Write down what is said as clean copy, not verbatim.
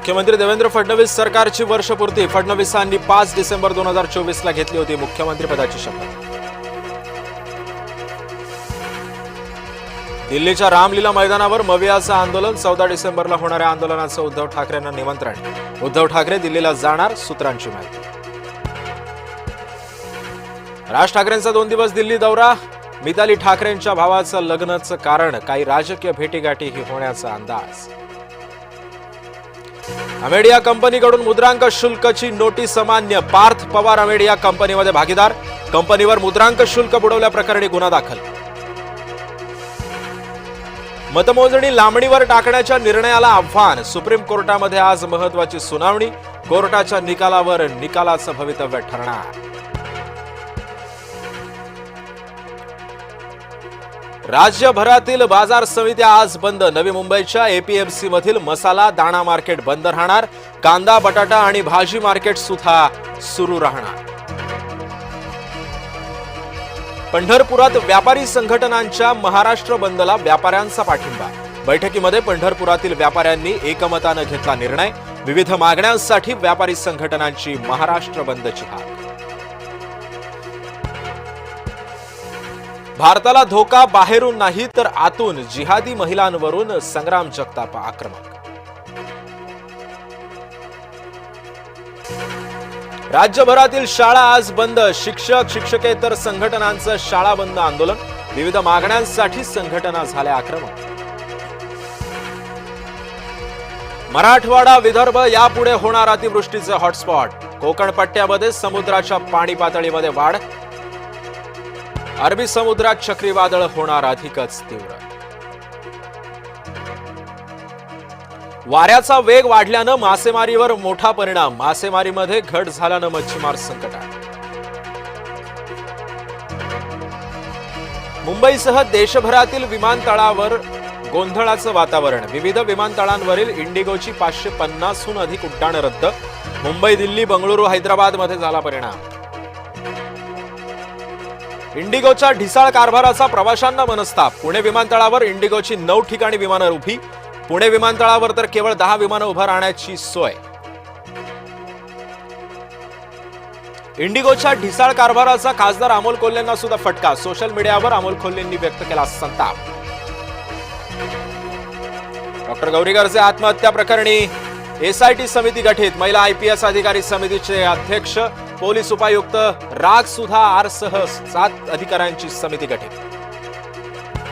मुख्यमंत्री देवेंद्र फडणवीस सरकारची वर्षपूर्ती फडणवीसांनी 5 डिसेंबर 2024 ला घेतली होती मुख्यमंत्रीपदाची शपथ। दिल्लीच्या रामलीला मैदानावर मवियाचं आंदोलन 14 डिसेंबरला होणाऱ्या आंदोलनाचं उद्धव ठाकरेंना निमंत्रण। उद्धव ठाकरे दिल्लीला जाणार, सूत्रांची माहिती। राज ठाकरेंचा 2 दिवस दिल्ली दौरा, मिताली ठाकरेंच्या भावाचं लग्नाचं कारण काही राजकीय भेटीगाठीही होण्याचा अंदाज। अमेडिया कंपनीकडून मुद्रांक शुल्कची नोटीस अमान्य, पार्थ पवार अमेडिया कंपनीमध्ये भागीदार, कंपनीवर मुद्रांक शुल्क बुडवल्याप्रकरणी गुन्हा दाखल। मतमोजणी लांबणीवर टाकण्याच्या निर्णयाला आव्हान, सुप्रीम कोर्टामध्ये आज महत्त्वाची सुनावणी, कोर्टाच्या निकालाचं भवितव्य ठरणार। राज्यभरातील बाजार समित्या आज बंद, नवी मुंबईच्या एपीएमसी मधील मसाला दाणा मार्केट बंद राहणार, कांदा बटाटा आणि भाजी मार्केट सुद्धा सुरू राहणार। पंढरपुरात व्यापारी संघटनांच्या महाराष्ट्र बंदला व्यापाऱ्यांचा पाठिंबा, बैठकीमध्ये पंढरपुरातील व्यापाऱ्यांनी एकमताने घेतला निर्णय, विविध मागण्यांसाठी व्यापारी संघटनांची महाराष्ट्र बंदची हाक। भारताला धोका बाहेरून नाही तर आतून, जिहादी महिलांवरून संग्राम जगताप आक्रमक। राज्यभरातील शाळा आज बंद, शिक्षक शिक्षकेतर संघटनांचं शाळा बंद आंदोलन, विविध मागण्यांसाठी संघटना झाल्या आक्रमक। मराठवाडा विदर्भ यापुढे होणार अतिवृष्टीचे हॉटस्पॉट, कोकण पट्ट्यामध्ये समुद्राच्या पाणी पातळीमध्ये वाढ, अरबी समुद्रात चक्रीवादळ होणार अधिकच तीव्र। वाऱ्याचा वेग वाढल्यानं मासेमारीवर मोठा परिणाम, मासेमारीमध्ये घट झाल्यानं मच्छीमार संकटात। मुंबईसह देशभरातील विमानतळावर गोंधळाचं वातावरण, विविध विमानतळांवरील इंडिगोची 550हून अधिक उड्डाणं रद्द, मुंबई दिल्ली बंगळुरू हैदराबादमध्ये झाला परिणाम। इंडिगोच्या ढिसाळ कारभाराचा प्रवाशांना मनस्ताप, पुणे विमानतळावर इंडिगोची 9 ठिकाणी विमानं उभी, पुणे विमानतळावर तर केवळ 10 विमानं उभं राहण्याची सोय। इंडिगोच्या ढिसाळ कारभाराचा खासदार अमोल कोल्हेंना सुद्धा फटका, सोशल मीडियावर अमोल कोल्हेंनी व्यक्त केला संताप। डॉक्टर गौरी गर्जे आत्महत्या प्रकरणी एसआयटी समिती गठीत, महिला आयपीएस अधिकारी समितीचे अध्यक्ष पोलीस उपायुक्त राग सुधा आरसह 7 अधिकाऱ्यांची समिती गठीत।